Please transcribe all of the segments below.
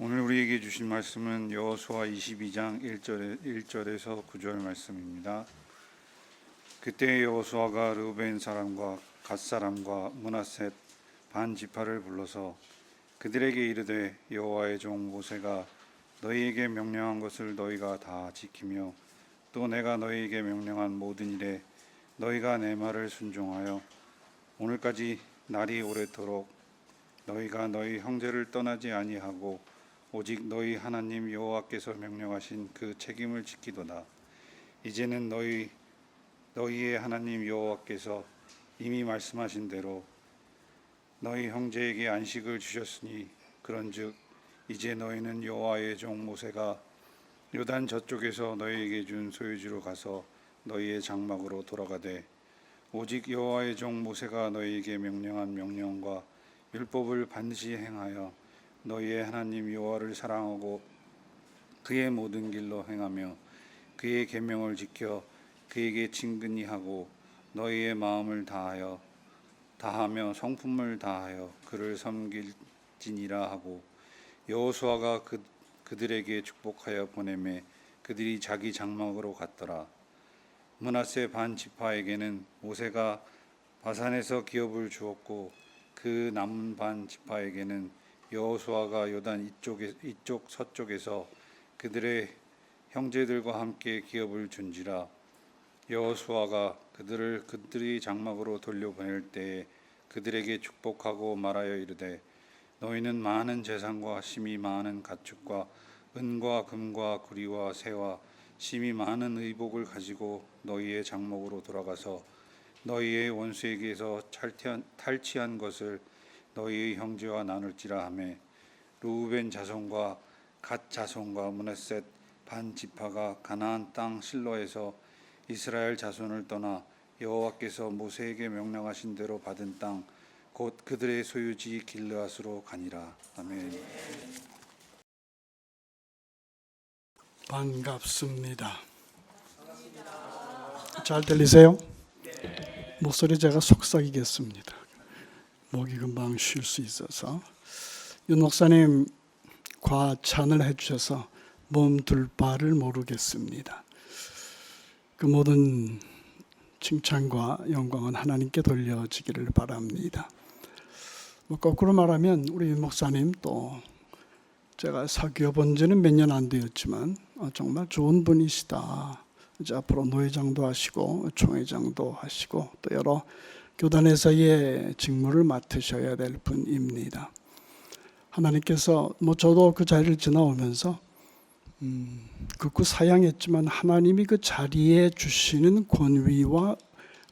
오늘 우리에게 주신 말씀은 여호수아 22장 1절에서 9절 말씀입니다. 그때 여호수아가 르우벤 사람과 갓 사람과 므낫셋 반 지파를 불러서 그들에게 이르되 여호와의 종 모세가 너희에게 명령한 것을 너희가 다 지키며 또 내가 너희에게 명령한 모든 일에 너희가 내 말을 순종하여 오늘까지 날이 오래도록 너희가 너희 형제를 떠나지 아니하고 오직 너희 하나님 여호와께서 명령하신 그 책임을 지키도다. 이제는 너희의 하나님 여호와께서 이미 말씀하신 대로 너희 형제에게 안식을 주셨으니 그런즉 이제 너희는 여호와의 종 모세가 요단 저쪽에서 너희에게 준 소유지로 가서 너희의 장막으로 돌아가되 오직 여호와의 종 모세가 너희에게 명령한 명령과 율법을 반드시 행하여 너희의 하나님 여호와를 사랑하고 그의 모든 길로 행하며 그의 계명을 지켜 그에게 친근히 하고 너희의 마음을 다하며 성품을 다하여 그를 섬길지니라 하고 여호수아가 그들에게 축복하여 보내매 그들이 자기 장막으로 갔더라. 므낫세 반 지파에게는 모세가 바산에서 기업을 주었고 그 남은 반 지파에게는 여호수아가 요단 이쪽 서쪽에서 그들의 형제들과 함께 기업을 준지라. 여호수아가 그들이 장막으로 돌려보낼 때에 그들에게 축복하고 말하여 이르되 너희는 많은 재산과 심이 많은 가축과 은과 금과 구리와 새와 심이 많은 의복을 가지고 너희의 장막으로 돌아가서 너희의 원수에게서 탈취한 것을 너희의 형제와 나눌지라 하매 르우벤 자손과 갓 자손과 므낫셋 반 지파가 가나안 땅 실로에서 이스라엘 자손을 떠나 여호와께서 모세에게 명령하신 대로 받은 땅 곧 그들의 소유지 길르앗으로 가니라. 아멘. 반갑습니다. 잘 들리세요? 목소리 제가 속삭이겠습니다. 목이 금방 쉴 수 있어서. 윤 목사님 과찬을 해주셔서 몸둘 바를 모르겠습니다. 그 모든 칭찬과 영광은 하나님께 돌려지기를 바랍니다. 거꾸로 말하면 우리 윤 목사님 또 제가 사귀어 본 지는 몇 년 안 되었지만 정말 좋은 분이시다. 이제 앞으로 노회장도 하시고 총회장도 하시고 또 여러 교단에서의 직무를 맡으셔야 될 분입니다. 하나님께서 저도 그 자리를 지나오면서 극구 사양했지만 하나님이 그 자리에 주시는 권위와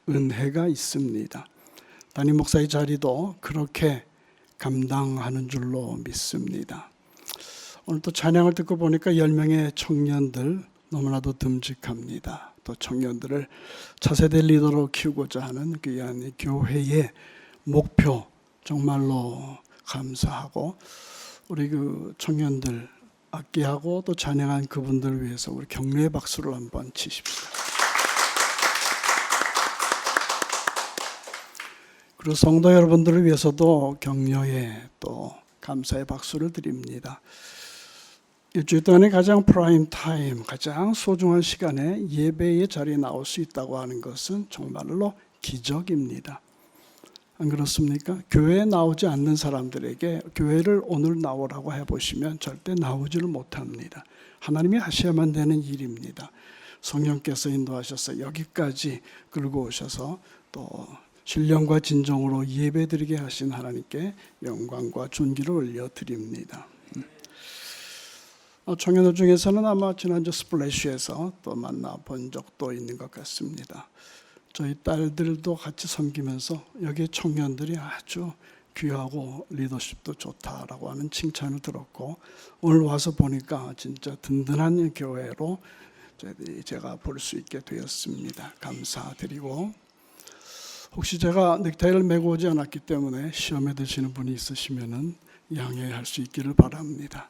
은혜가 있습니다. 담임 목사의 자리도 그렇게 감당하는 줄로 믿습니다. 오늘 또 찬양을 듣고 보니까 10명의 청년들 너무나도 듬직합니다. 또 청년들을 차세대 리더로 키우고자 하는 귀한 교회의 목표 정말로 감사하고 우리 그 청년들 악기하고 또 찬양한 그분들을 위해서 우리 격려의 박수를 한번 치십시오. 그리고 성도 여러분들을 위해서도 격려의 또 감사의 박수를 드립니다. 일주일 동안에 가장 프라임 타임, 가장 소중한 시간에 예배의 자리에 나올 수 있다고 하는 것은 정말로 기적입니다. 안 그렇습니까? 교회에 나오지 않는 사람들에게 교회를 오늘 나오라고 해보시면 절대 나오지를 못합니다. 하나님이 하셔야만 되는 일입니다. 성령께서 인도하셔서 여기까지 끌고 오셔서 또 신령과 진정으로 예배드리게 하신 하나님께 영광과 존귀를 올려드립니다. 청년들 중에서는 아마 지난주 스플래시에서 또 만나본 적도 있는 것 같습니다. 저희 딸들도 같이 섬기면서 여기 청년들이 아주 귀하고 리더십도 좋다라고 하는 칭찬을 들었고 오늘 와서 보니까 진짜 든든한 교회로 제가 볼 수 있게 되었습니다. 감사드리고 혹시 제가 넥타이를 메고 오지 않았기 때문에 시험에 드시는 분이 있으시면 양해할 수 있기를 바랍니다.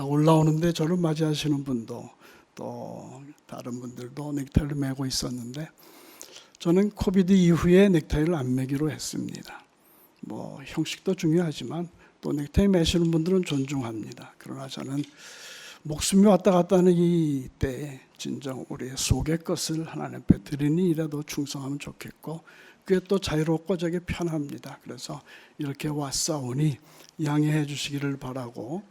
올라오는데 저를 맞이하시는 분도 또 다른 분들도 넥타이를 메고 있었는데 저는 코비드 이후에 넥타이를 안 매기로 했습니다. 형식도 중요하지만 또 넥타이 매시는 분들은 존중합니다. 그러나 저는 목숨이 왔다 갔다 하는 이 때에 진정 우리의 속의 것을 하나님 앞에 드리니 이라도 충성하면 좋겠고, 그게 또 자유롭고 저게 편합니다. 그래서 이렇게 왔사오니 양해해 주시기를 바라고,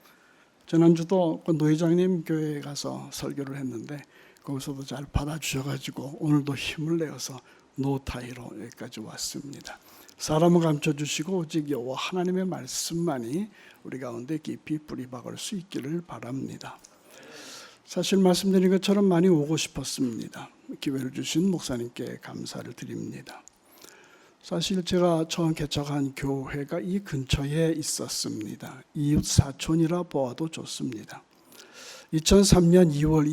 지난주도 그 노회장님 교회에 가서 설교를 했는데 거기서도 잘 받아주셔가지고 오늘도 힘을 내어서 노타이로 여기까지 왔습니다. 사람을 감춰주시고 오직 여호와 하나님의 말씀만이 우리 가운데 깊이 뿌리박을 수 있기를 바랍니다. 사실 말씀드린 것처럼 많이 오고 싶었습니다. 기회를 주신 목사님께 감사를 드립니다. 사실 제가 처음 개척한 교회가 이 근처에 있었습니다. 이웃 사촌이라 보아도 좋습니다. 2003년 2월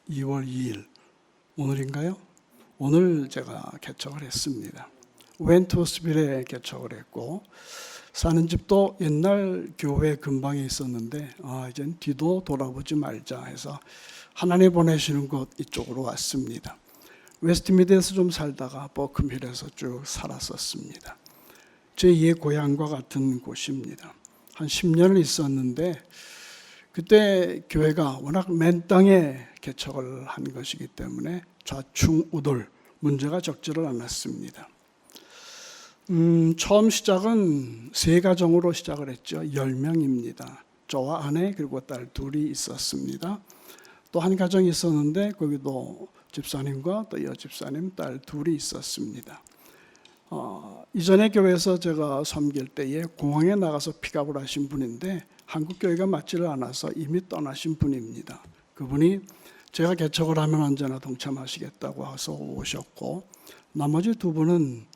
2일 오늘인가요? 오늘 제가 개척을 했습니다. 웬트워스빌에 개척을 했고, 사는 집도 옛날 교회 근방에 있었는데 이젠 뒤도 돌아보지 말자 해서 하나님 보내시는 곳 이쪽으로 왔습니다. 웨스트미드에서 좀 살다가 버크힐에서 쭉 살았었습니다. 제2의 고향과 같은 곳입니다. 한 10년을 있었는데 그때 교회가 워낙 맨 땅에 개척을 한 것이기 때문에 좌충우돌 문제가 적지를 않았습니다. 처음 시작은 세 가정으로 시작을 했죠. 10명입니다. 저와 아내 그리고 딸 둘이 있었습니다. 또 한 가정이 있었는데 거기도 집사님과 또 여집사님 딸 둘이 있었습니다. 이전에 교회에서 제가 섬길 때에 공항에 나가서 픽업을 하신 분인데 한국 교회가 맞지를 않아서 이미 떠나신 분입니다. 그분이 제가 개척을 하면 언제나 동참하시겠다고 해서 오셨고, 나머지 두 분은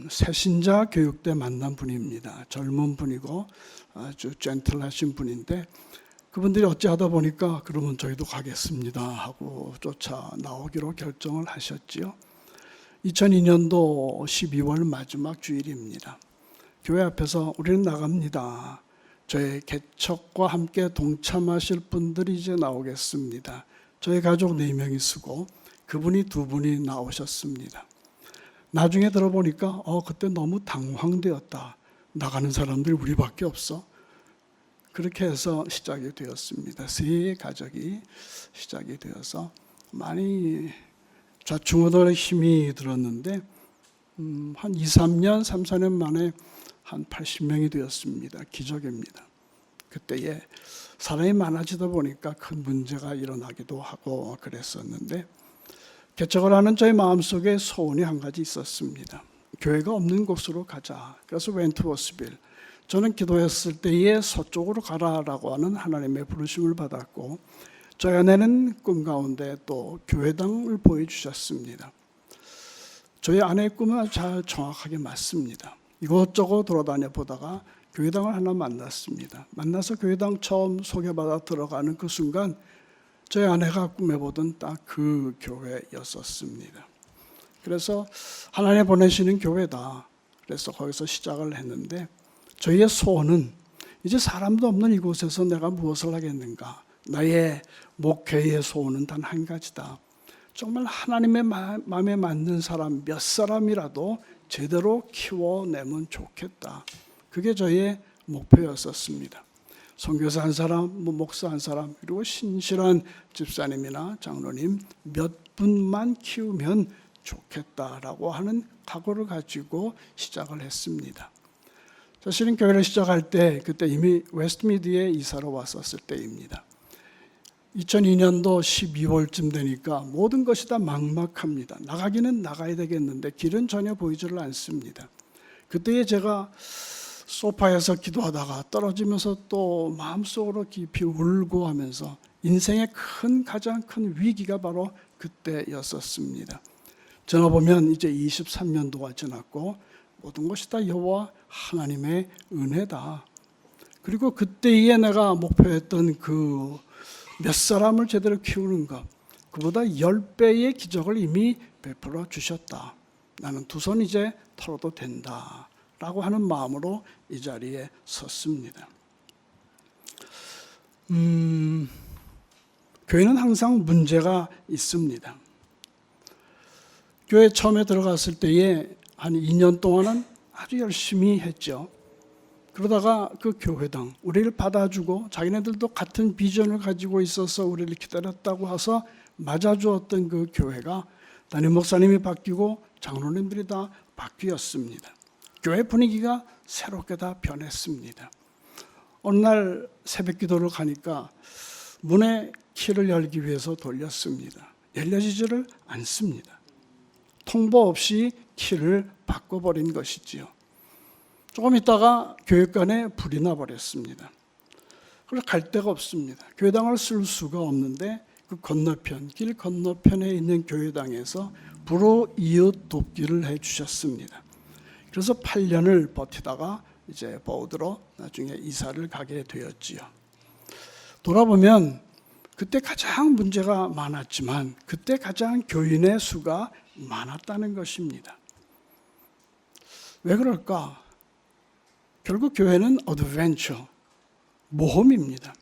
새신자 교육 때 만난 분입니다. 젊은 분이고 아주 젠틀하신 분인데 그분들이 어찌하다 보니까 그러면 저희도 가겠습니다 하고 쫓아 나오기로 결정을 하셨지요. 2002년도 12월 마지막 주일입니다. 교회 앞에서 우리는 나갑니다. 저의 개척과 함께 동참하실 분들이 이제 나오겠습니다. 저희 가족 4명이 쓰고 그분이 2분이 나오셨습니다. 나중에 들어보니까 그때 너무 당황되었다. 나가는 사람들이 우리밖에 없어. 그렇게 해서 시작이 되었습니다. 세 가족이 시작이 되어서 많이 좌충우돌의 힘이 들었는데 한 2, 3년, 3, 4년 만에 한 80명이 되었습니다. 기적입니다. 그때에 사람이 많아지다 보니까 큰 문제가 일어나기도 하고 그랬었는데, 개척을 하는 저의 마음속에 소원이 한 가지 있었습니다. 교회가 없는 곳으로 가자. 그래서 웬트워스빌, 저는 기도했을 때에 서쪽으로 가라라고 하는 하나님의 부르심을 받았고, 저희 아내는 꿈 가운데 또 교회당을 보여주셨습니다. 저희 아내의 꿈은 잘 정확하게 맞습니다. 이것저것 돌아다녀 보다가 교회당을 하나 만났습니다. 만나서 교회당 처음 소개받아 들어가는 그 순간 저희 아내가 꿈에 보던 딱 그 교회였었습니다. 그래서 하나님 보내시는 교회다. 그래서 거기서 시작을 했는데, 저희의 소원은 이제 사람도 없는 이곳에서 내가 무엇을 하겠는가. 나의 목회의 소원은 단 한 가지다. 정말 하나님의 마음에 맞는 사람 몇 사람이라도 제대로 키워내면 좋겠다. 그게 저희의 목표였었습니다. 선교사 한 사람, 목사 한 사람, 그리고 신실한 집사님이나 장로님 몇 분만 키우면 좋겠다라고 하는 각오를 가지고 시작을 했습니다. 사실은 교회를 시작할 때 그때 이미 웨스트미드에 이사로 왔었을 때입니다. 2002년도 12월쯤 되니까 모든 것이 다 막막합니다. 나가기는 나가야 되겠는데 길은 전혀 보이지를 않습니다. 그때에 제가 소파에서 기도하다가 떨어지면서 또 마음속으로 깊이 울고 하면서 인생의 가장 큰 위기가 바로 그때였었습니다. 전화보면 이제 23년도가 지났고 모든 것이 다 여호와 하나님의 은혜다. 그리고 그때에 내가 목표했던 그 몇 사람을 제대로 키우는 것, 그보다 10배의 기적을 이미 베풀어 주셨다. 나는 두 손 이제 털어도 된다 라고 하는 마음으로 이 자리에 섰습니다. 교회는 항상 문제가 있습니다. 교회 처음에 들어갔을 때에 한 2년 동안은 아주 열심히 했죠. 그러다가 그 교회당 우리를 받아주고 자기네들도 같은 비전을 가지고 있어서 우리를 기다렸다고 해서 맞아주었던 그 교회가 담임 목사님이 바뀌고 장로님들이 다 바뀌었습니다. 교회 분위기가 새롭게 다 변했습니다. 어느 날 새벽 기도를 가니까 문에 키를 열기 위해서 돌렸습니다. 열려지지를 않습니다. 통보 없이 키를 바꿔버린 것이지요. 조금 있다가 교회관에 불이 나버렸습니다. 그래서 갈 데가 없습니다. 교회당을 쓸 수가 없는데 그 건너편, 길 건너편에 있는 교회당에서 불호 이웃 돕기를 해주셨습니다. 그래서 8년을 버티다가 이제 버우드로 나중에 이사를 가게 되었지요. 돌아보면 그때 가장 문제가 많았지만 그때 가장 교인의 수가 많았다는 것입니다. 왜 그럴까? 결국 교회는 어드벤처, 모험입니다.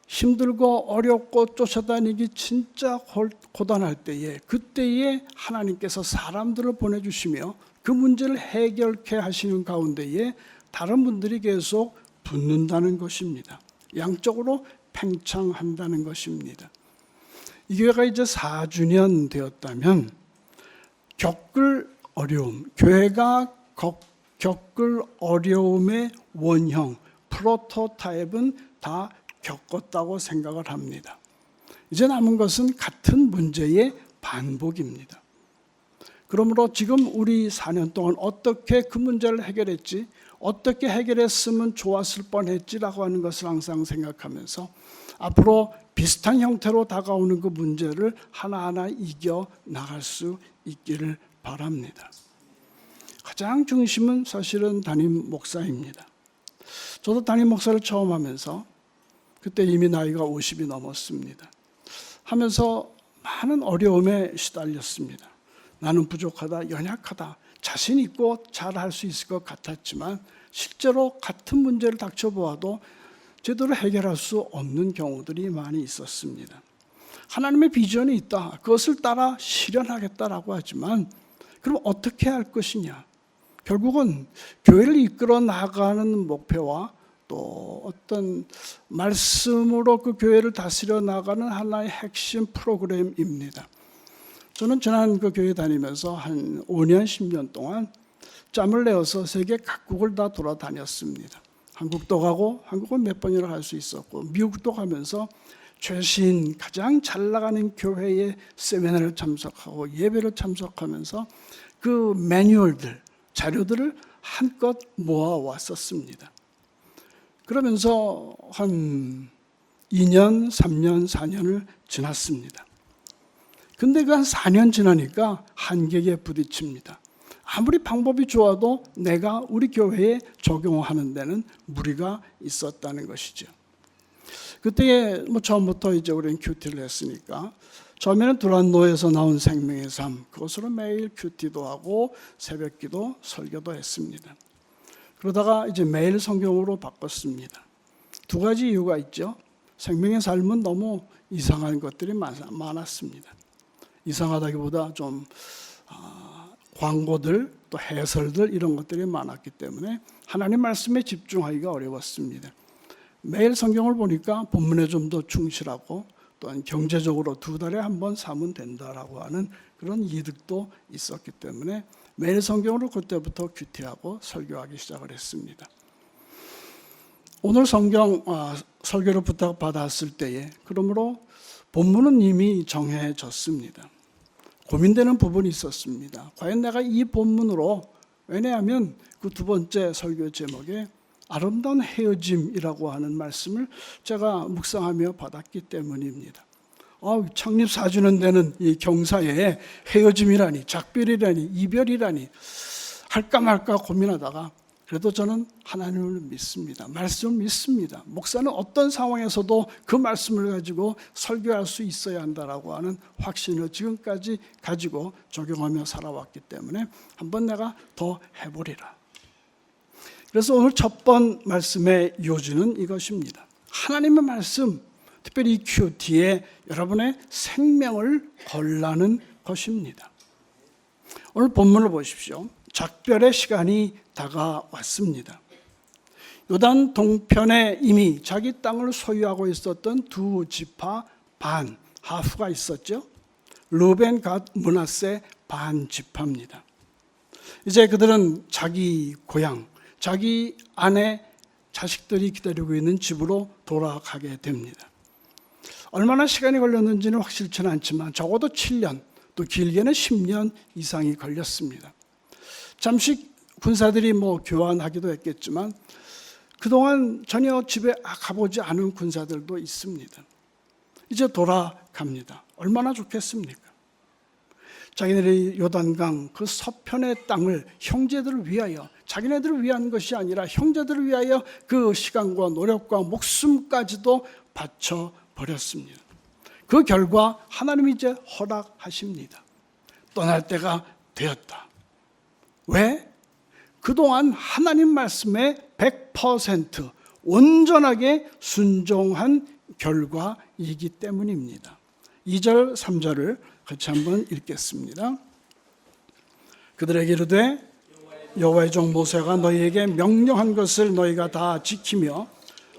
힘들고 어렵고 쫓아다니기 진짜 고단할 때에 그때에 하나님께서 사람들을 보내주시며 그 문제를 해결케 하시는 가운데에 다른 분들이 계속 붙는다는 것입니다. 양쪽으로 팽창한다는 것입니다. 이 교회가 이제 4주년 되었다면 겪을 어려움, 교회가 겪을 어려움의 원형, 프로토타입은 다 겪었다고 생각을 합니다. 이제 남은 것은 같은 문제의 반복입니다. 그러므로 지금 우리 4년 동안 어떻게 그 문제를 해결했지, 어떻게 해결했으면 좋았을 뻔했지라고 하는 것을 항상 생각하면서 앞으로 비슷한 형태로 다가오는 그 문제를 하나하나 이겨 나갈 수 있기를 바랍니다. 가장 중심은 사실은 담임 목사입니다. 저도 담임 목사를 처음 하면서 그때 이미 나이가 50이 넘었습니다. 하면서 많은 어려움에 시달렸습니다. 나는 부족하다, 연약하다, 자신 있고 잘할 수 있을 것 같았지만 실제로 같은 문제를 닥쳐보아도 제대로 해결할 수 없는 경우들이 많이 있었습니다. 하나님의 비전이 있다, 그것을 따라 실현하겠다라고 하지만 그럼 어떻게 할 것이냐? 결국은 교회를 이끌어 나가는 목표와 또 어떤 말씀으로 그 교회를 다스려 나가는 하나의 핵심 프로그램입니다. 저는 지난 그 교회 다니면서 한 5년, 10년 동안 짬을 내어서 세계 각국을 다 돌아다녔습니다. 한국도 가고, 한국은 몇 번이나 갈 수 있었고, 미국도 가면서 최신 가장 잘 나가는 교회의 세미나를 참석하고 예배를 참석하면서 그 매뉴얼들, 자료들을 한껏 모아왔었습니다. 그러면서 한 2년, 3년, 4년을 지났습니다. 근데 그 한 4년 지나니까 한계에 부딪힙니다. 아무리 방법이 좋아도 내가 우리 교회에 적용하는 데는 무리가 있었다는 것이죠. 그때 처음부터 이제 우리는 큐티를 했으니까 처음에는 두란노에서 나온 생명의 삶, 그것으로 매일 큐티도 하고 새벽기도, 설교도 했습니다. 그러다가 이제 매일 성경으로 바꿨습니다. 두 가지 이유가 있죠. 생명의 삶은 너무 이상한 것들이 많았습니다. 이상하다기보다 좀 광고들 또 해설들 이런 것들이 많았기 때문에 하나님 말씀에 집중하기가 어려웠습니다. 매일 성경을 보니까 본문에 좀 더 충실하고 또한 경제적으로 2달에 한 번 사면 된다라고 하는 그런 이득도 있었기 때문에 매일 성경으로 그때부터 큐티하고 설교하기 시작을 했습니다. 오늘 성경 설교를 부탁받았을 때에 그러므로 본문은 이미 정해졌습니다. 고민되는 부분이 있었습니다. 과연 내가 이 본문으로, 왜냐하면 그 두 번째 설교 제목에 아름다운 헤어짐이라고 하는 말씀을 제가 묵상하며 받았기 때문입니다. 창립 4주년 되는 이 경사에 헤어짐이라니, 작별이라니, 이별이라니 할까 말까 고민하다가 그래도 저는 하나님을 믿습니다. 말씀을 믿습니다. 목사는 어떤 상황에서도 그 말씀을 가지고 설교할 수 있어야 한다라고 하는 확신을 지금까지 가지고 적용하며 살아왔기 때문에 한번 내가 더 해보리라. 그래서 오늘 첫 번 말씀의 요지는 이것입니다. 하나님의 말씀, 특별히 이 큐티에 여러분의 생명을 걸라는 것입니다. 오늘 본문을 보십시오. 작별의 시간이 다가왔습니다. 요단 동편에 이미 자기 땅을 소유하고 있었던 두 지파 반, 하프가 있었죠. 르벤, 갓, 므낫세 반 지파입니다. 이제 그들은 자기 고향, 자기 아내, 자식들이 기다리고 있는 집으로 돌아가게 됩니다. 얼마나 시간이 걸렸는지는 확실치는 않지만 적어도 7년, 또 길게는 10년 이상이 걸렸습니다. 잠시 군사들이 교환하기도 했겠지만 그동안 전혀 집에 가보지 않은 군사들도 있습니다. 이제 돌아갑니다. 얼마나 좋겠습니까? 자기네들이 요단강 그 서편의 땅을 형제들을 위하여, 자기네들을 위한 것이 아니라 형제들을 위하여 그 시간과 노력과 목숨까지도 바쳐버렸습니다. 그 결과 하나님이 이제 허락하십니다. 떠날 때가 되었다. 왜? 그동안 하나님 말씀에 100% 온전하게 순종한 결과이기 때문입니다. 2절, 3절을 같이 한번 읽겠습니다. 그들에게 이르되 여호와의 종 모세가 너희에게 명령한 것을 너희가 다 지키며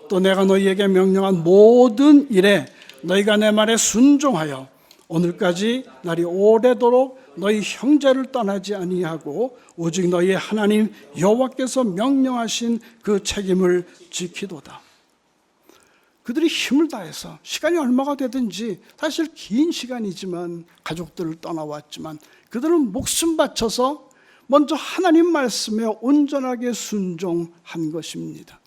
또 내가 너희에게 명령한 모든 일에 너희가 내 말에 순종하여 오늘까지 날이 오래도록 너희 형제를 떠나지 아니하고 오직 너희의 하나님 여호와께서 명령하신 그 책임을 지키도다. 그들이 힘을 다해서 시간이 얼마가 되든지, 사실 긴 시간이지만 가족들을 떠나왔지만 그들은 목숨 바쳐서 먼저 하나님 말씀에 온전하게 순종한 것입니다.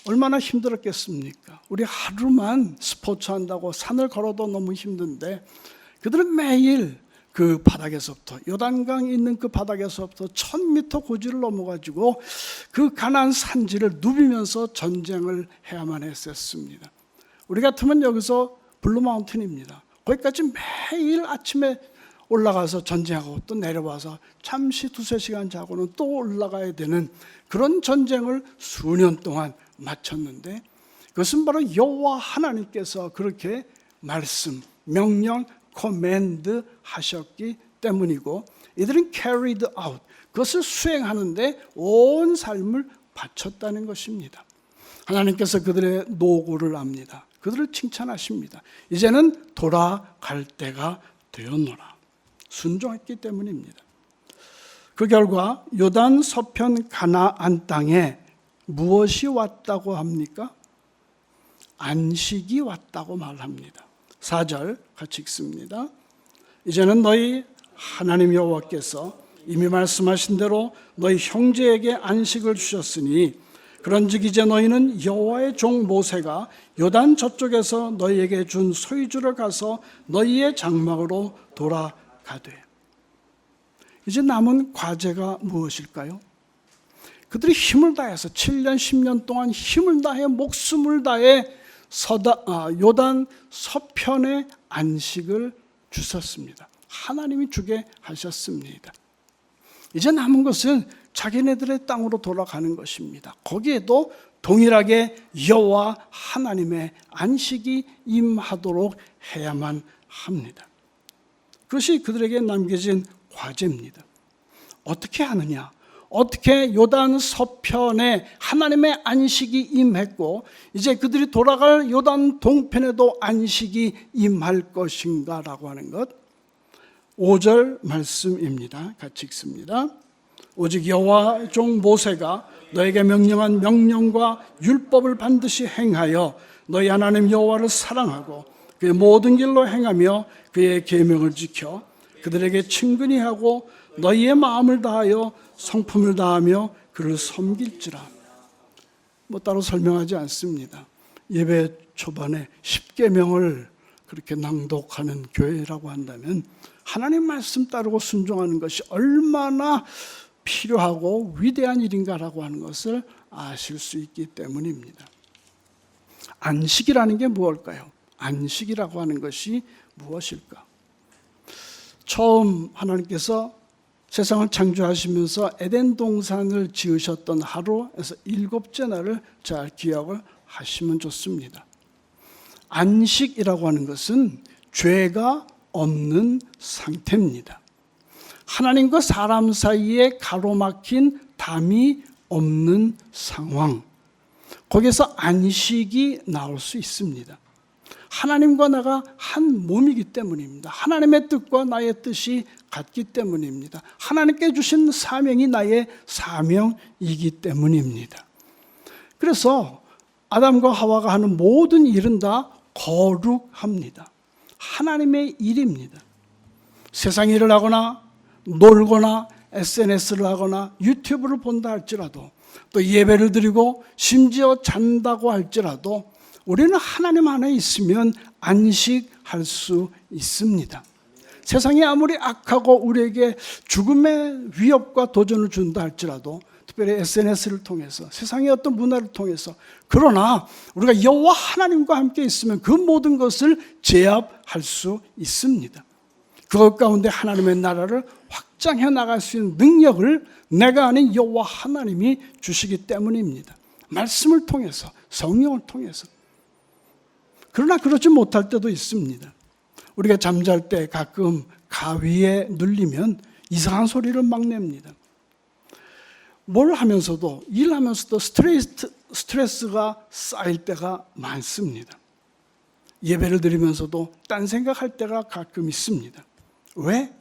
얼마나 힘들었겠습니까? 우리 하루만 스포츠 한다고 산을 걸어도 너무 힘든데 그들은 매일 그 바닥에서부터, 요단강 있는 그 바닥에서부터 1000m 고지를 넘어가지고 그 가나안 산지를 누비면서 전쟁을 해야만 했었습니다. 우리 같으면 여기서 블루마운틴입니다. 거기까지 매일 아침에 올라가서 전쟁하고 또 내려와서 잠시 2-3시간 자고는 또 올라가야 되는 그런 전쟁을 수년 동안 마쳤는데, 그것은 바로 여호와 하나님께서 그렇게 말씀, 명령, 코맨드 하셨기 때문이고, 이들은 carried out, 그것을 수행하는데 온 삶을 바쳤다는 것입니다. 하나님께서 그들의 노고를 압니다. 그들을 칭찬하십니다. 이제는 돌아갈 때가 되었노라. 순종했기 때문입니다. 그 결과 요단 서편 가나안 땅에 무엇이 왔다고 합니까? 안식이 왔다고 말합니다. 4절 같이 읽습니다. 이제는 너희 하나님 여호와께서 이미 말씀하신 대로 너희 형제에게 안식을 주셨으니 그런즉 이제 너희는 여호와의 종 모세가 요단 저쪽에서 너희에게 준 소유주를 가서 너희의 장막으로 돌아가되. 이제 남은 과제가 무엇일까요? 그들이 힘을 다해서 7년 10년 동안 힘을 다해 목숨을 다해 요단 서편의 안식을 주셨습니다. 하나님이 주게 하셨습니다. 이제 남은 것은 자기네들의 땅으로 돌아가는 것입니다. 거기에도 동일하게 여호와 하나님의 안식이 임하도록 해야만 합니다. 그것이 그들에게 남겨진 과제입니다. 어떻게 하느냐? 어떻게 요단 서편에 하나님의 안식이 임했고 이제 그들이 돌아갈 요단 동편에도 안식이 임할 것인가라고 하는 것, 5절 말씀입니다. 같이 읽습니다. 오직 여호와 종 모세가 너에게 명령한 명령과 율법을 반드시 행하여 너희 하나님 여호와를 사랑하고 그의 모든 길로 행하며 그의 계명을 지켜 그들에게 친근히 하고 너희의 마음을 다하여 성품을 다하며 그를 섬길지라. 따로 설명하지 않습니다. 예배 초반에 10계명을 그렇게 낭독하는 교회라고 한다면 하나님 말씀 따르고 순종하는 것이 얼마나 필요하고 위대한 일인가라고 하는 것을 아실 수 있기 때문입니다. 안식이라는 게 무엇일까요? 안식이라고 하는 것이 무엇일까? 처음 하나님께서 세상을 창조하시면서 에덴 동산을 지으셨던 하루에서 7째 날을 잘 기억을 하시면 좋습니다. 안식이라고 하는 것은 죄가 없는 상태입니다. 하나님과 사람 사이에 가로막힌 담이 없는 상황, 거기에서 안식이 나올 수 있습니다. 하나님과 나가 한 몸이기 때문입니다. 하나님의 뜻과 나의 뜻이 같기 때문입니다. 하나님께 주신 사명이 나의 사명이기 때문입니다. 그래서 아담과 하와가 하는 모든 일은 다 거룩합니다. 하나님의 일입니다. 세상 일을 하거나 놀거나 SNS를 하거나 유튜브를 본다 할지라도 또 예배를 드리고 심지어 잔다고 할지라도 우리는 하나님 안에 있으면 안식할 수 있습니다. 세상이 아무리 악하고 우리에게 죽음의 위협과 도전을 준다 할지라도 특별히 SNS를 통해서 세상의 어떤 문화를 통해서 그러나 우리가 여호와 하나님과 함께 있으면 그 모든 것을 제압할 수 있습니다. 그것 가운데 하나님의 나라를 확장해 나갈 수 있는 능력을 내가 아닌 여호와 하나님이 주시기 때문입니다. 말씀을 통해서 성령을 통해서. 그러나 그렇지 못할 때도 있습니다. 우리가 잠잘 때 가끔 가위에 눌리면 이상한 소리를 막 냅니다. 뭘 하면서도 일하면서도 스트레스가 쌓일 때가 많습니다. 예배를 드리면서도 딴 생각할 때가 가끔 있습니다. 왜?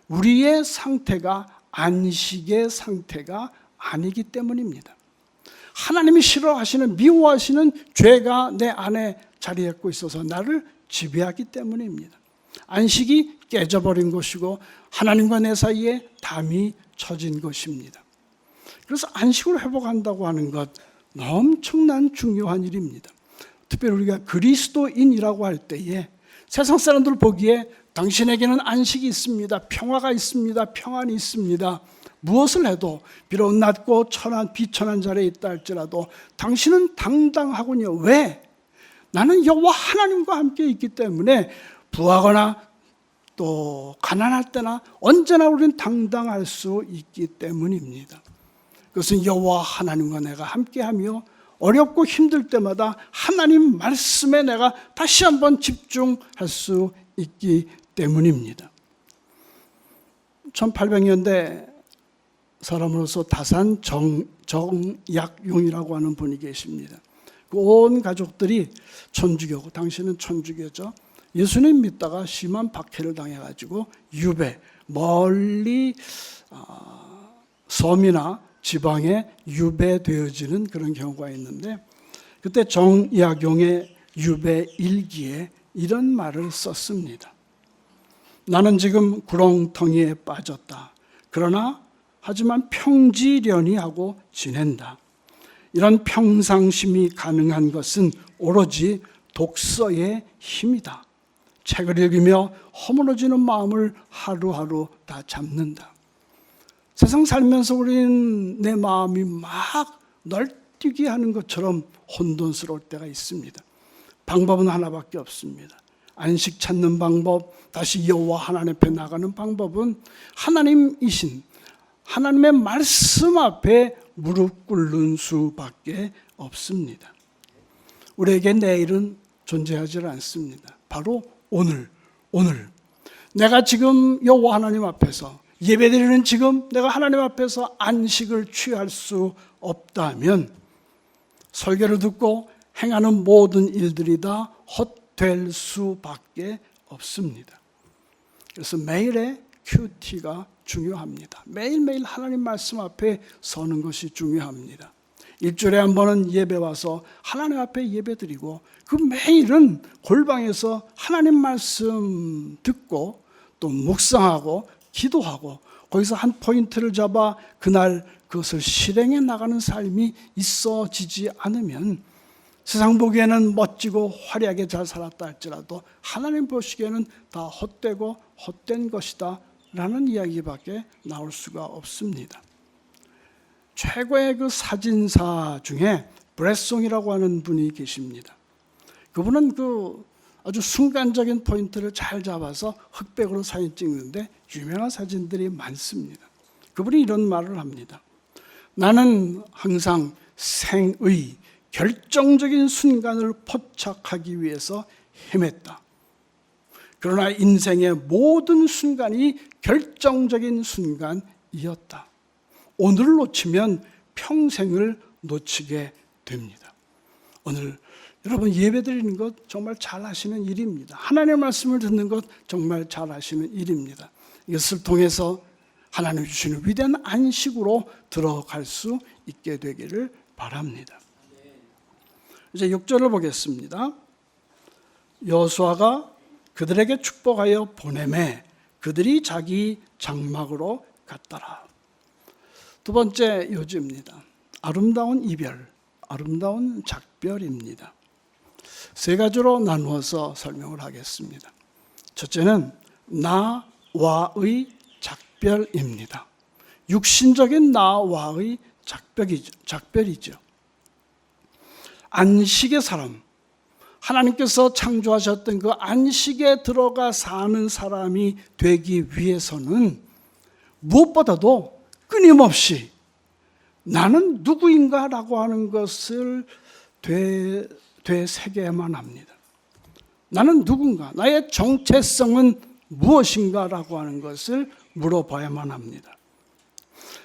우리의 상태가 안식의 상태가 아니기 때문입니다. 하나님이 싫어하시는 미워하시는 죄가 내 안에 자리했고 있어서 나를 지배하기 때문입니다. 안식이 깨져버린 것이고 하나님과 내 사이에 담이 쳐진 것입니다. 그래서 안식을 회복한다고 하는 것 엄청난 중요한 일입니다. 특별히 우리가 그리스도인이라고 할 때에 세상 사람들 보기에 당신에게는 안식이 있습니다. 평화가 있습니다. 평안이 있습니다. 무엇을 해도 비록 낮고 천한 비천한 자리에 있다 할지라도 당신은 당당하군요. 왜? 나는 여호와 하나님과 함께 있기 때문에 부하거나 또 가난할 때나 언제나 우리는 당당할 수 있기 때문입니다. 그것은 여호와 하나님과 내가 함께하며 어렵고 힘들 때마다 하나님 말씀에 내가 다시 한번 집중할 수 있기 때문입니다. 1800년대 사람으로서 다산 정약용이라고 하는 분이 계십니다. 온 가족들이 천주교고 당신은 천주교죠. 예수님 믿다가 심한 박해를 당해가지고 유배, 멀리 섬이나 지방에 유배되어지는 그런 경우가 있는데 그때 정약용의 유배 일기에 이런 말을 썼습니다. 나는 지금 구렁텅이에 빠졌다. 그러나 하지만 평지련히 하고 지낸다. 이런 평상심이 가능한 것은 오로지 독서의 힘이다. 책을 읽으며 허물어지는 마음을 하루하루 다 잡는다. 세상 살면서 우리는 내 마음이 막 널뛰게 하는 것처럼 혼돈스러울 때가 있습니다. 방법은 하나밖에 없습니다. 안식 찾는 방법, 다시 여호와 하나님 앞에 나가는 방법은 하나님이신 하나님의 말씀 앞에 무릎 꿇는 수밖에 없습니다. 우리에게 내일은 존재하지 않습니다. 바로 오늘 내가 지금 여호와 하나님 앞에서 예배드리는 지금 내가 하나님 앞에서 안식을 취할 수 없다면 설교를 듣고 행하는 모든 일들이 다 헛될 수밖에 없습니다. 그래서 매일의 큐티가 중요합니다. 매일매일 하나님 말씀 앞에 서는 것이 중요합니다. 일주일에 한 번은 예배 와서 하나님 앞에 예배드리고 그 매일은 골방에서 하나님 말씀 듣고 또 묵상하고 기도하고 거기서 한 포인트를 잡아 그날 그것을 실행해 나가는 삶이 있어지지 않으면 세상 보기에는 멋지고 화려하게 잘 살았다 할지라도 하나님 보시기에는 다 헛되고 헛된 것이다 라는 이야기밖에 나올 수가 없습니다. 최고의 그 사진사 중에 브레송이라고 하는 분이 계십니다. 그분은 그 아주 순간적인 포인트를 잘 잡아서 흑백으로 사진 찍는데 유명한 사진들이 많습니다. 그분이 이런 말을 합니다. 나는 항상 생의 결정적인 순간을 포착하기 위해서 헤맸다. 그러나 인생의 모든 순간이 결정적인 순간이었다. 오늘을 놓치면 평생을 놓치게 됩니다. 오늘 여러분 예배드리는 것 정말 잘 하시는 일입니다. 하나님의 말씀을 듣는 것 정말 잘 하시는 일입니다. 이것을 통해서 하나님 주시는 위대한 안식으로 들어갈 수 있게 되기를 바랍니다. 이제 6절을 보겠습니다. 여호수아가 그들에게 축복하여 보내매 그들이 자기 장막으로 갔더라. 두 번째 요지입니다. 아름다운 이별, 아름다운 작별입니다. 세 가지로 나누어서 설명을 하겠습니다. 첫째는 나와의 작별입니다. 육신적인 나와의 작별이죠. 안식의 사람, 하나님께서 창조하셨던 그 안식에 들어가 사는 사람이 되기 위해서는 무엇보다도 끊임없이 나는 누구인가라고 하는 것을 되새겨야만 합니다. 나는 누군가, 나의 정체성은 무엇인가라고 하는 것을 물어봐야만 합니다.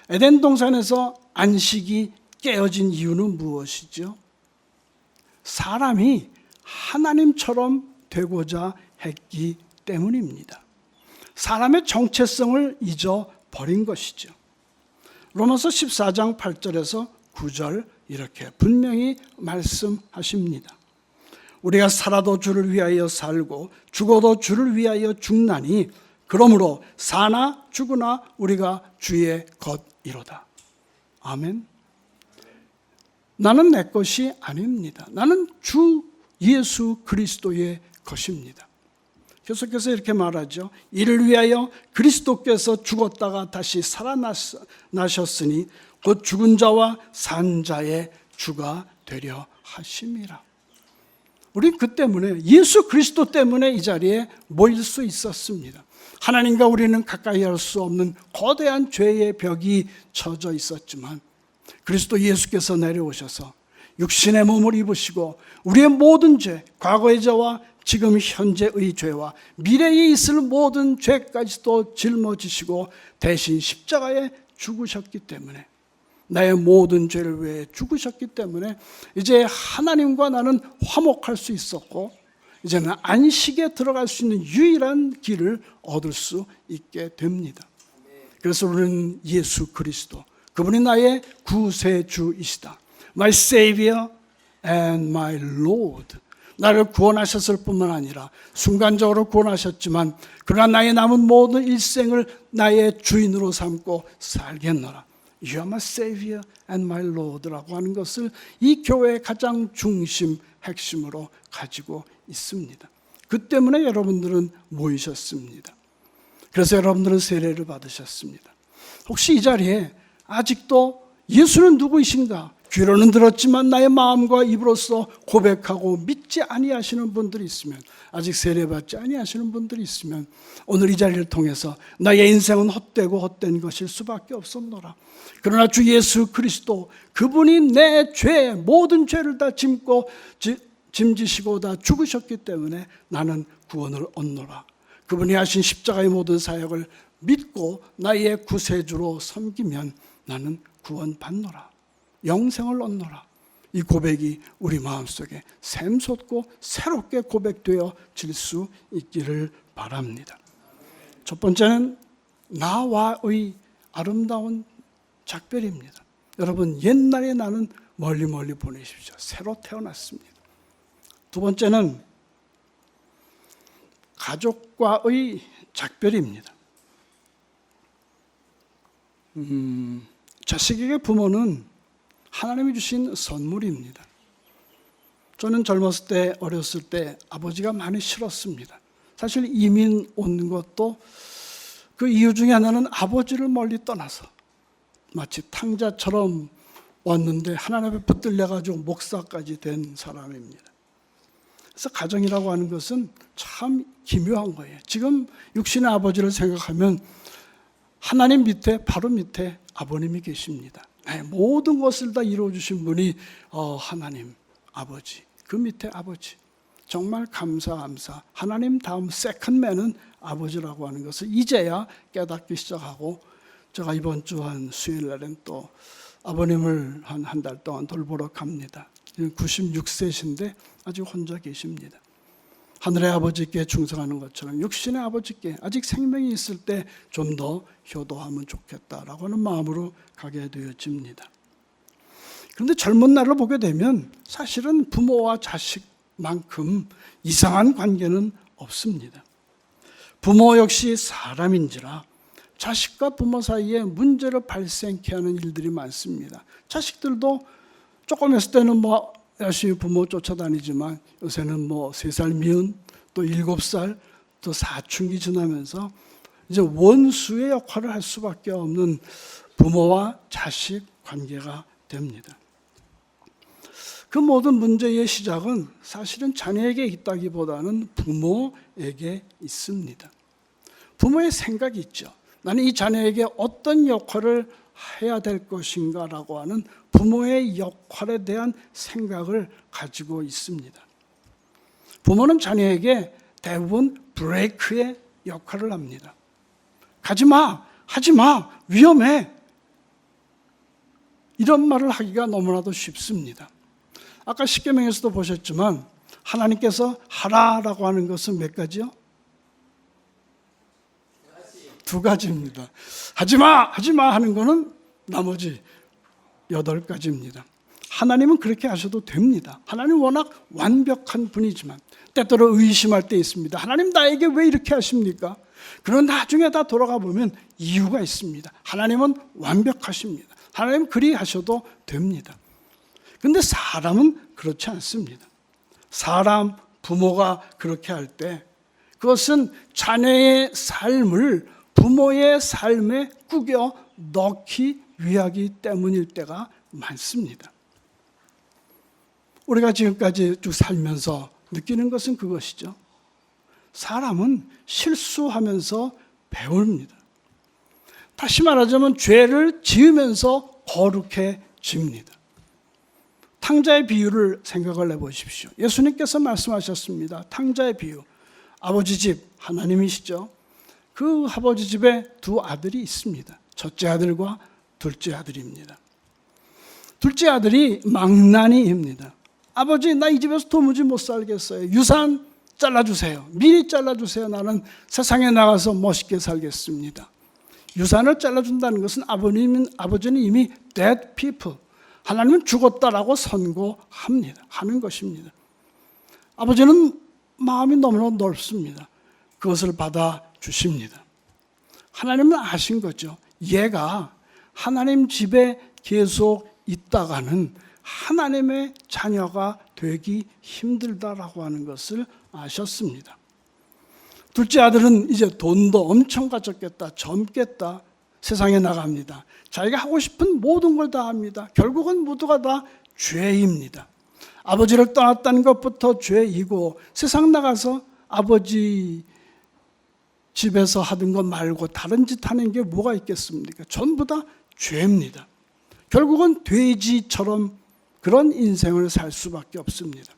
에덴 동산에서 안식이 깨어진 이유는 무엇이죠? 사람이 하나님처럼 되고자 했기 때문입니다. 사람의 정체성을 잊어버린 것이죠. 로마서 14장 8절에서 9절 이렇게 분명히 말씀하십니다. 우리가 살아도 주를 위하여 살고 죽어도 주를 위하여 죽나니 그러므로 사나 죽으나 우리가 주의 것이로다. 아멘. 나는 내 것이 아닙니다. 나는 주 예수 그리스도의 것입니다. 계속해서 이렇게 말하죠. 이를 위하여 그리스도께서 죽었다가 다시 살아나셨으니 곧 죽은 자와 산 자의 주가 되려 하심이라. 우리 그 때문에 예수 그리스도 때문에 이 자리에 모일 수 있었습니다. 하나님과 우리는 가까이 할 수 없는 거대한 죄의 벽이 쳐져 있었지만 그리스도 예수께서 내려오셔서 육신의 몸을 입으시고 우리의 모든 죄, 과거의 죄와 지금 현재의 죄와 미래에 있을 모든 죄까지도 짊어지시고 대신 십자가에 죽으셨기 때문에 나의 모든 죄를 위해 죽으셨기 때문에 이제 하나님과 나는 화목할 수 있었고 이제는 안식에 들어갈 수 있는 유일한 길을 얻을 수 있게 됩니다. 그래서 우리는 예수 그리스도, 그분이 나의 구세주이시다. My Savior and my Lord. 나를 구원하셨을 뿐만 아니라 순간적으로 구원하셨지만 그러나 나의 남은 모든 일생을 나의 주인으로 삼고 살겠노라. You are my Savior and my Lord라고 하는 것을 이 교회의 가장 중심, 핵심으로 가지고 있습니다. 그 때문에 여러분들은 모이셨습니다. 그래서 여러분들은 세례를 받으셨습니다. 혹시 이 자리에 아직도 예수는 누구이신가? 귀로는 들었지만 나의 마음과 입으로서 고백하고 믿지 아니하시는 분들이 있으면, 아직 세례받지 아니하시는 분들이 있으면 오늘 이 자리를 통해서 나의 인생은 헛되고 헛된 것일 수밖에 없었노라. 그러나 주 예수 그리스도, 그분이 내 죄, 모든 죄를 다 짐지시고 다 죽으셨기 때문에 나는 구원을 얻노라. 그분이 하신 십자가의 모든 사역을 믿고 나의 구세주로 섬기면 나는 구원받노라. 영생을 얻노라. 이 고백이 우리 마음속에 샘솟고 새롭게 고백되어 질 수 있기를 바랍니다. 첫 번째는 나와의 아름다운 작별입니다. 여러분, 옛날에 나는 멀리 멀리 보내십시오. 새로 태어났습니다. 두 번째는 가족과의 작별입니다. 자식에게 부모는 하나님이 주신 선물입니다. 저는 젊었을 때, 어렸을 때 아버지가 많이 싫었습니다. 사실 이민 온 것도 그 이유 중에 하나는 아버지를 멀리 떠나서 마치 탕자처럼 왔는데 하나님 앞에 붙들려가지고 목사까지 된 사람입니다. 그래서 가정이라고 하는 것은 참 기묘한 거예요. 지금 육신의 아버지를 생각하면 하나님 밑에, 바로 밑에 아버님이 계십니다. 모든 것을 다 이루어주신 분이 하나님, 아버지, 그 밑에 아버지. 정말 감사. 하나님 다음 세컨맨은 아버지라고 하는 것을 이제야 깨닫기 시작하고, 제가 이번 주 한 수요일 날엔 또 아버님을 한 달 동안 돌보러 갑니다. 96세신데 아직 혼자 계십니다. 하늘의 아버지께 충성하는 것처럼 육신의 아버지께 아직 생명이 있을 때 좀 더 효도하면 좋겠다라고 하는 마음으로 가게 되어집니다. 그런데 젊은 날을 보게 되면 사실은 부모와 자식만큼 이상한 관계는 없습니다. 부모 역시 사람인지라 자식과 부모 사이에 문제를 발생케 하는 일들이 많습니다. 자식들도 조금 했을 때는 열심히 부모 쫓아다니지만 요새는 3살 미운 또 7살 또 사춘기 지나면서 이제 원수의 역할을 할 수밖에 없는 부모와 자식 관계가 됩니다. 그 모든 문제의 시작은 사실은 자녀에게 있다기보다는 부모에게 있습니다. 부모의 생각이 있죠. 나는 이 자녀에게 어떤 역할을 해야 될 것인가라고 하는 부모의 역할에 대한 생각을 가지고 있습니다. 부모는 자녀에게 대부분 브레이크의 역할을 합니다. 가지마, 하지마, 위험해. 이런 말을 하기가 너무나도 쉽습니다. 아까 십계명에서도 보셨지만 하나님께서 하라라고 하는 것은 몇 가지요? 2가지입니다. 하지마 하는 것은 나머지 8가지입니다. 하나님은 그렇게 하셔도 됩니다. 하나님 워낙 완벽한 분이지만 때때로 의심할 때 있습니다. 하나님 나에게 왜 이렇게 하십니까? 그런 나중에 다 돌아가 보면 이유가 있습니다. 하나님은 완벽하십니다. 하나님 그리 하셔도 됩니다. 그런데 사람은 그렇지 않습니다. 사람, 부모가 그렇게 할 때 그것은 자녀의 삶을 부모의 삶에 꾸겨 넣기 위하기 때문일 때가 많습니다. 우리가 지금까지 쭉 살면서 느끼는 것은 그것이죠. 사람은 실수하면서 배웁니다. 다시 말하자면 죄를 지으면서 거룩해집니다. 탕자의 비유를 생각을 해보십시오. 예수님께서 말씀하셨습니다. 탕자의 비유. 아버지 집, 하나님이시죠. 그 아버지 집에 2 아들이 있습니다. 첫째 아들과 둘째 아들입니다. 둘째 아들이 망나니입니다. 아버지, 나 이 집에서 도무지 못 살겠어요. 유산 잘라주세요. 미리 잘라주세요. 나는 세상에 나가서 멋있게 살겠습니다. 유산을 잘라준다는 것은 아버지는 이미 dead people, 하나님은 죽었다라고 선고합니다. 하는 것입니다. 아버지는 마음이 너무나 넓습니다. 그것을 받아주십니다. 하나님은 아신 거죠. 얘가 하나님 집에 계속 있다가는 하나님의 자녀가 되기 힘들다라고 하는 것을 아셨습니다. 둘째 아들은 이제 돈도 엄청 가졌겠다, 젊겠다, 세상에 나갑니다. 자기가 하고 싶은 모든 걸 다 합니다. 결국은 모두가 다 죄입니다. 아버지를 떠났다는 것부터 죄이고 세상 나가서 아버지 집에서 하던 것 말고 다른 짓 하는 게 뭐가 있겠습니까? 전부 다 죄입니다. 결국은 돼지처럼 그런 인생을 살 수밖에 없습니다.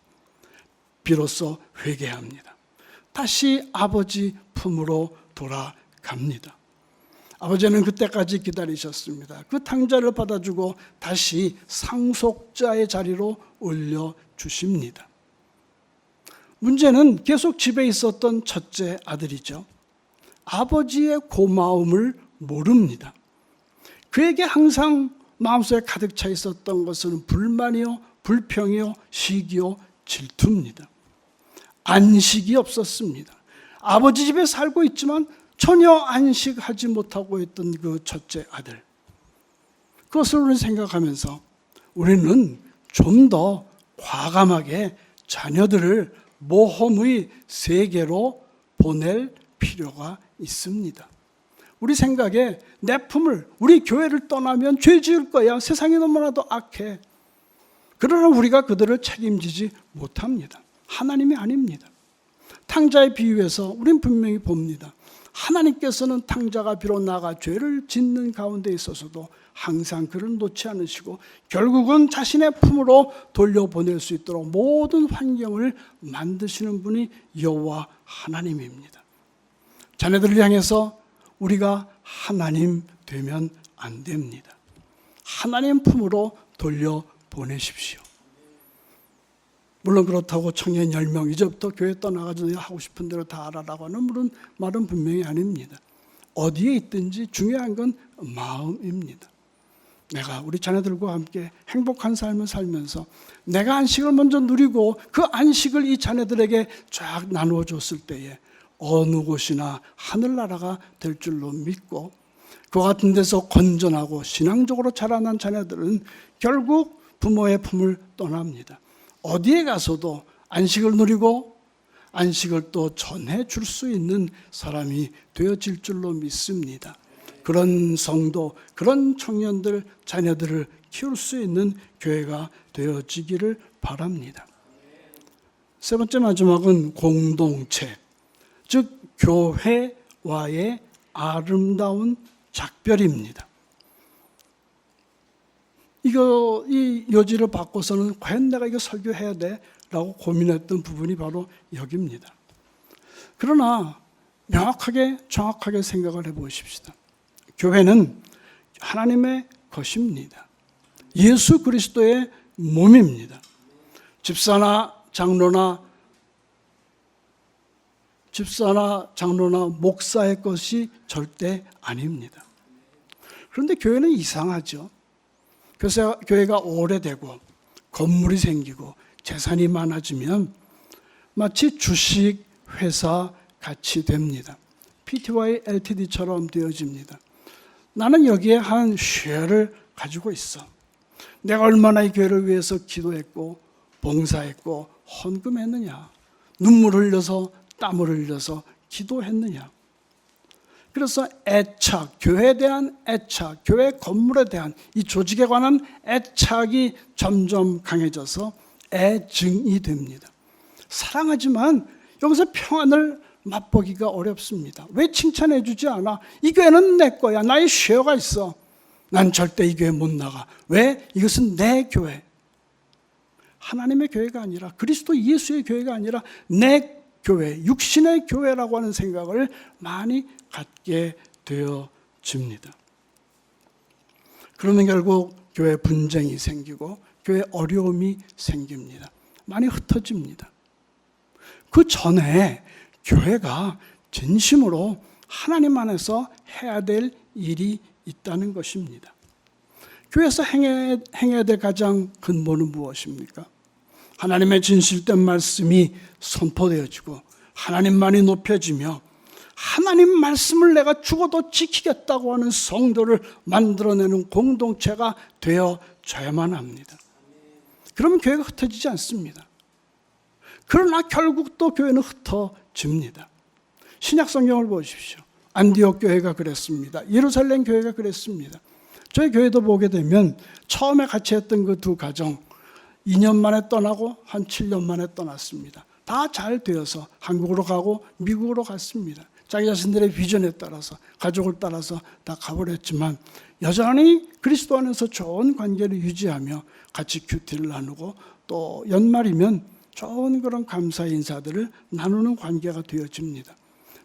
비로소 회개합니다. 다시 아버지 품으로 돌아갑니다. 아버지는 그때까지 기다리셨습니다. 그 탕자를 받아주고 다시 상속자의 자리로 올려주십니다. 문제는 계속 집에 있었던 첫째 아들이죠. 아버지의 고마움을 모릅니다. 그에게 항상 마음속에 가득 차 있었던 것은 불만이요, 불평이요, 시기요, 질투입니다. 안식이 없었습니다. 아버지 집에 살고 있지만 전혀 안식하지 못하고 있던 그 첫째 아들. 그것을 우리는 생각하면서 우리는 좀 더 과감하게 자녀들을 모험의 세계로 보낼 필요가 있습니다. 우리 생각에 내 품을, 우리 교회를 떠나면 죄 지을 거야. 세상이 너무나도 악해. 그러나 우리가 그들을 책임지지 못합니다. 하나님이 아닙니다. 탕자의 비유에서 우린 분명히 봅니다. 하나님께서는 탕자가 비록 나가 죄를 짓는 가운데 있어서도 항상 그를 놓지 않으시고 결국은 자신의 품으로 돌려보낼 수 있도록 모든 환경을 만드시는 분이 여호와 하나님입니다. 자녀들을 향해서 우리가 하나님 되면 안 됩니다. 하나님 품으로 돌려보내십시오. 물론 그렇다고 청년 10명 이제부터 교회 떠나가지고 하고 싶은 대로 다 하라라고 하는 말은 분명히 아닙니다. 어디에 있든지 중요한 건 마음입니다. 내가 우리 자녀들과 함께 행복한 삶을 살면서 내가 안식을 먼저 누리고 그 안식을 이 자녀들에게 쫙 나누어 줬을 때에 어느 곳이나 하늘나라가 될 줄로 믿고 그와 같은 데서 건전하고 신앙적으로 자라난 자녀들은 결국 부모의 품을 떠납니다. 어디에 가서도 안식을 누리고 안식을 또 전해줄 수 있는 사람이 되어질 줄로 믿습니다. 그런 성도, 그런 청년들, 자녀들을 키울 수 있는 교회가 되어지기를 바랍니다. 세 번째 마지막은 공동체, 즉 교회와의 아름다운 작별입니다. 이 요지를 바꿔서는 과연 내가 이거 설교해야 돼? 라고 고민했던 부분이 바로 여기입니다. 그러나 명확하게 정확하게 생각을 해보십시다. 교회는 하나님의 것입니다. 예수 그리스도의 몸입니다. 집사나 장로나 목사의 것이 절대 아닙니다. 그런데 교회는 이상하죠. 그래서 교회가 오래되고 건물이 생기고 재산이 많아지면 마치 주식회사 같이 됩니다. PTY LTD처럼 되어집니다. 나는 여기에 한 쉐어를 가지고 있어. 내가 얼마나 이 교회를 위해서 기도했고 봉사했고 헌금했느냐. 눈물을 흘려서 땀을 흘려서 기도했느냐. 그래서 애착, 교회에 대한 애착, 교회 건물에 대한 이 조직에 관한 애착이 점점 강해져서 애증이 됩니다. 사랑하지만 여기서 평안을 맛보기가 어렵습니다. 왜 칭찬해 주지 않아? 이 교회는 내 거야. 나의 쉐어가 있어. 난 절대 이 교회 못 나가. 왜? 이것은 내 교회. 하나님의 교회가 아니라 그리스도 예수의 교회가 아니라 내 교회, 육신의 교회라고 하는 생각을 많이 갖게 되어집니다. 그러면 결국 교회 분쟁이 생기고 교회 어려움이 생깁니다. 많이 흩어집니다. 그 전에 교회가 진심으로 하나님 안에서 해야 될 일이 있다는 것입니다. 교회에서 행해야 될 가장 근본은 무엇입니까? 하나님의 진실된 말씀이 선포되어지고 하나님만이 높여지며 하나님 말씀을 내가 죽어도 지키겠다고 하는 성도를 만들어내는 공동체가 되어져야만 합니다. 그러면 교회가 흩어지지 않습니다. 그러나 결국 또 교회는 흩어집니다. 신약 성경을 보십시오. 안디옥 교회가 그랬습니다. 예루살렘 교회가 그랬습니다. 저희 교회도 보게 되면 처음에 같이 했던 그 두 가정 2년 만에 떠나고 한 7년 만에 떠났습니다. 다 잘 되어서 한국으로 가고 미국으로 갔습니다. 자기 자신들의 비전에 따라서 가족을 따라서 다 가버렸지만 여전히 그리스도 안에서 좋은 관계를 유지하며 같이 큐티를 나누고 또 연말이면 좋은 그런 감사의 인사들을 나누는 관계가 되어집니다.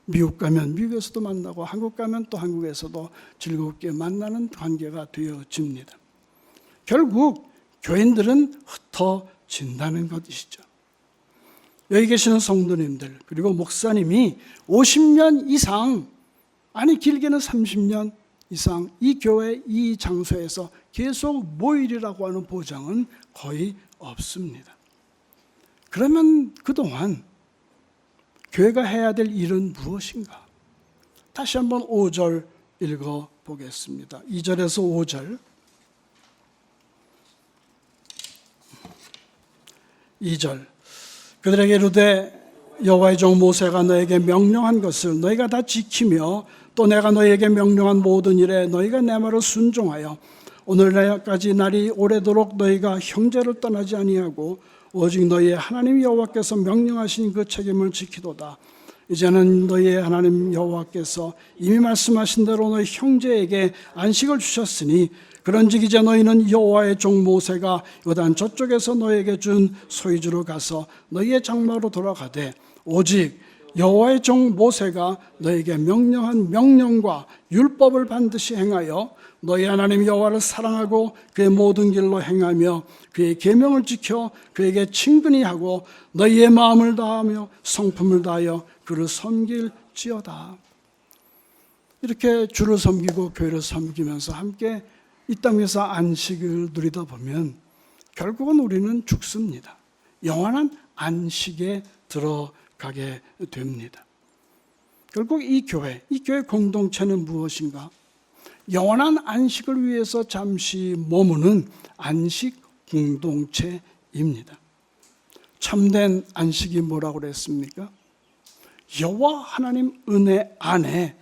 미국 가면 미국에서도 만나고 한국 가면 또 한국에서도 즐겁게 만나는 관계가 되어집니다. 결국 교인들은 흩어진다는 것이죠. 여기 계시는 성도님들 그리고 목사님이 50년 이상 아니 길게는 30년 이상 이 교회 이 장소에서 계속 모일이라고 하는 보장은 거의 없습니다. 그러면 그동안 교회가 해야 될 일은 무엇인가? 다시 한번 5절 읽어보겠습니다. 2절에서 5절 2절 그들에게 이르되 여호와의 종 모세가 너에게 명령한 것을 너희가 다 지키며 또 내가 너희에게 명령한 모든 일에 너희가 내 말을 순종하여 오늘날까지 날이 오래도록 너희가 형제를 떠나지 아니하고 오직 너희의 하나님 여호와께서 명령하신 그 책임을 지키도다. 이제는 너희의 하나님 여호와께서 이미 말씀하신 대로 너희 형제에게 안식을 주셨으니 그런즉 이제 너희는 여호와의 종 모세가 요단 저쪽에서 너희에게 준 소유주로 가서 너희의 장막으로 돌아가되 오직 여호와의 종 모세가 너에게 명령한 명령과 율법을 반드시 행하여 너희 하나님 여호와를 사랑하고 그의 모든 길로 행하며 그의 계명을 지켜 그에게 친근히 하고 너희의 마음을 다하며 성품을 다하여 그를 섬길지어다. 이렇게 주를 섬기고 교회를 섬기면서 함께 이 땅에서 안식을 누리다 보면 결국은 우리는 죽습니다. 영원한 안식에 들어가게 됩니다. 결국 이 교회 공동체는 무엇인가? 영원한 안식을 위해서 잠시 머무는 안식 공동체입니다. 참된 안식이 뭐라고 그랬습니까? 여호와 하나님 은혜 안에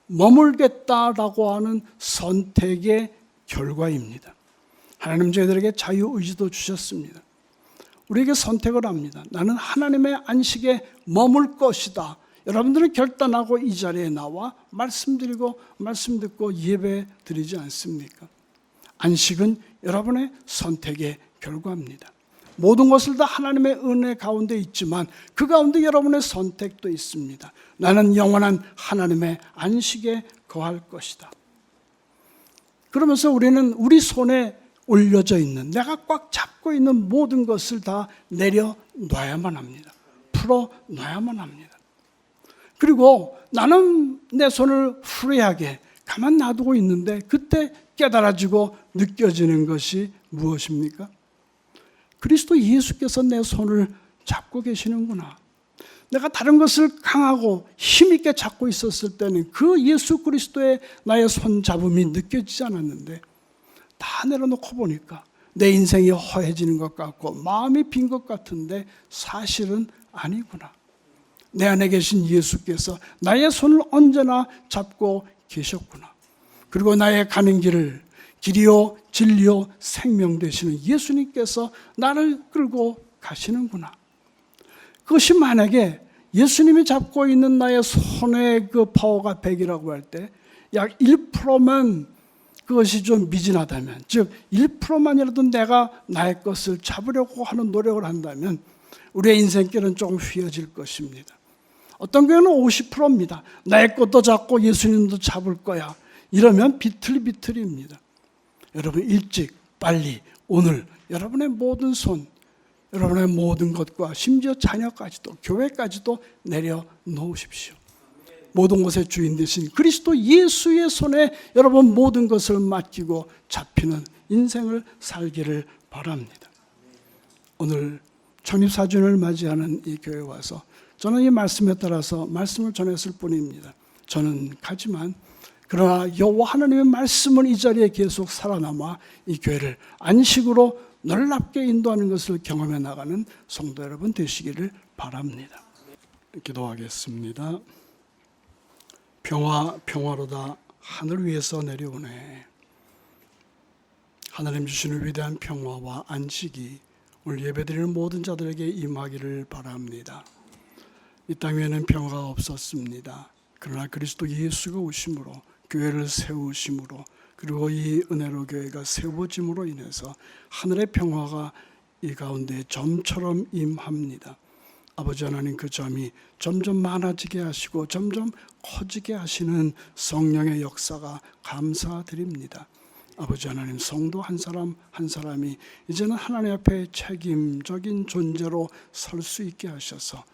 머물겠다라고 하는 선택의 결과입니다. 하나님 저희들에게 자유의지도 주셨습니다. 우리에게 선택을 합니다. 나는 하나님의 안식에 머물 것이다. 여러분들은 결단하고 이 자리에 나와 말씀 듣고 예배 드리지 않습니까? 안식은 여러분의 선택의 결과입니다. 모든 것을 다 하나님의 은혜 가운데 있지만 그 가운데 여러분의 선택도 있습니다. 나는 영원한 하나님의 안식에 거할 것이다. 그러면서 우리는 우리 손에 올려져 있는, 내가 꽉 잡고 있는 모든 것을 다 내려놔야만 합니다. 풀어놔야만 합니다. 그리고 나는 내 손을 후레하게 가만 놔두고 있는데 그때 깨달아지고 느껴지는 것이 무엇입니까? 그리스도 예수께서 내 손을 잡고 계시는구나. 내가 다른 것을 강하고 힘있게 잡고 있었을 때는 그 예수 그리스도의 나의 손 잡음이 느껴지지 않았는데 다 내려놓고 보니까 내 인생이 허해지는 것 같고 마음이 빈 것 같은데 사실은 아니구나. 내 안에 계신 예수께서 나의 손을 언제나 잡고 계셨구나. 그리고 나의 가는 길이요 진리요 생명 되시는 예수님께서 나를 끌고 가시는구나. 그것이 만약에 예수님이 잡고 있는 나의 손의 그 파워가 100이라고 할 때 약 1%만 그것이 좀 미진하다면, 즉 1%만이라도 내가 나의 것을 잡으려고 하는 노력을 한다면 우리의 인생길은 조금 휘어질 것입니다. 어떤 경우는 50%입니다. 나의 것도 잡고 예수님도 잡을 거야. 이러면 비틀비틀입니다. 여러분 일찍 빨리 오늘 여러분의 모든 손, 여러분의 모든 것과 심지어 자녀까지도 교회까지도 내려놓으십시오. 모든 것의 주인 되신 그리스도 예수의 손에 여러분 모든 것을 맡기고 잡히는 인생을 살기를 바랍니다. 오늘 창립4주년을 맞이하는 이 교회에 와서 저는 이 말씀에 따라서 말씀을 전했을 뿐입니다. 저는 가지만 그러나 여호와 하나님의 말씀은 이 자리에 계속 살아남아 이 교회를 안식으로 놀랍게 인도하는 것을 경험해 나가는 성도 여러분 되시기를 바랍니다. 기도하겠습니다. 평화로다 하늘 위에서 내려오네. 하나님 주시는 위대한 평화와 안식이 오늘 예배드리는 모든 자들에게 임하기를 바랍니다. 이 땅 위에는 평화가 없었습니다. 그러나 그리스도 예수가 오심으로 교회를 세우심으로 그리고 이 은혜로 교회가 세워짐으로 인해서 하늘의 평화가 이 가운데 점처럼 임합니다. 아버지 하나님 그 점이 점점 많아지게 하시고 점점 커지게 하시는 성령의 역사가 감사드립니다. 아버지 하나님 성도 한 사람 한 사람이 이제는 하나님 앞에 책임적인 존재로 설 수 있게 하셔서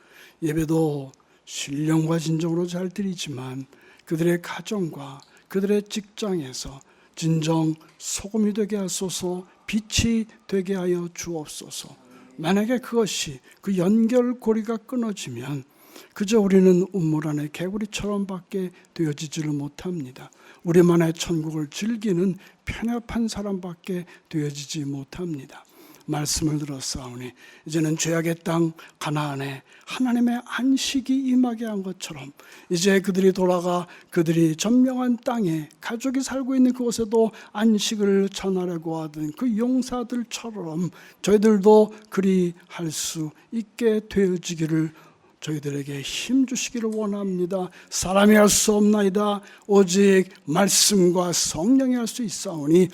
예배도 신령과 진정으로 잘 드리지만 그들의 가정과 그들의 직장에서 진정 소금이 되게 하소서, 빛이 되게 하여 주옵소서. 만약에 그것이 그 연결고리가 끊어지면 그저 우리는 우물 안의 개구리처럼 밖에 되어지지를 못합니다. 우리만의 천국을 즐기는 편협한 사람밖에 되어지지 못합니다. 말씀을 들었사오니 이제는 죄악의 땅 가나안에 하나님의 안식이 임하게 한 것처럼 이제 그들이 돌아가 그들이 점령한 땅에 가족이 살고 있는 그곳에도 안식을 전하려고 하던 그 용사들처럼 저희들도 그리할 수 있게 되어지기를 저희들에게 힘 주시기를 원합니다. 사람이 할 수 없나이다. 오직 말씀과 성령이 할 수 있사오니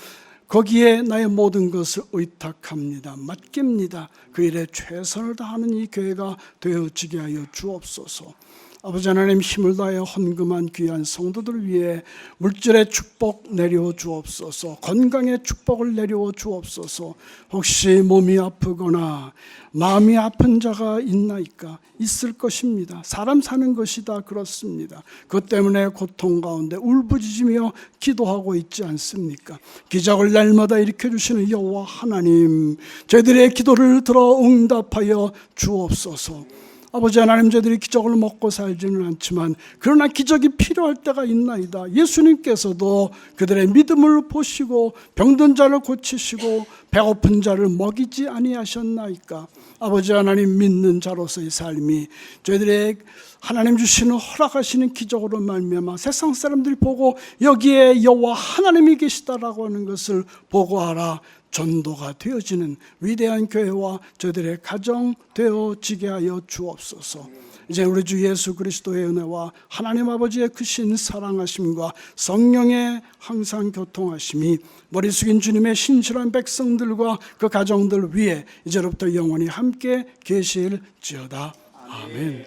거기에 나의 모든 것을 의탁합니다. 맡깁니다. 그 일에 최선을 다하는 이 교회가 되어지게 하여 주옵소서. 아버지 하나님 힘을 다하여 헌금한 귀한 성도들 위해 물질의 축복 내려 주옵소서. 건강의 축복을 내려 주옵소서. 혹시 몸이 아프거나 마음이 아픈 자가 있나이까? 있을 것입니다. 사람 사는 것이 다 그렇습니다. 그것 때문에 고통 가운데 울부짖으며 기도하고 있지 않습니까? 기적을 날마다 일으켜주시는 여호와 하나님, 저희들의 기도를 들어 응답하여 주옵소서. 아버지 하나님, 저희들이 기적을 먹고 살지는 않지만 그러나 기적이 필요할 때가 있나이다. 예수님께서도 그들의 믿음을 보시고 병든 자를 고치시고 배고픈 자를 먹이지 아니하셨나이까? 아버지 하나님, 믿는 자로서의 삶이 저희들의 하나님 주시는 허락하시는 기적으로 말미암아 세상 사람들이 보고 여기에 여호와 하나님이 계시다라고 하는 것을 보고하라 전도가 되어지는 위대한 교회와 저희들의 가정 되어지게 하여 주옵소서. 이제 우리 주 예수 그리스도의 은혜와 하나님 아버지의 크신 사랑하심과 성령의 항상 교통하심이 머리 숙인 주님의 신실한 백성들과 그 가정들 위에 이제로부터 영원히 함께 계실지어다. 아멘.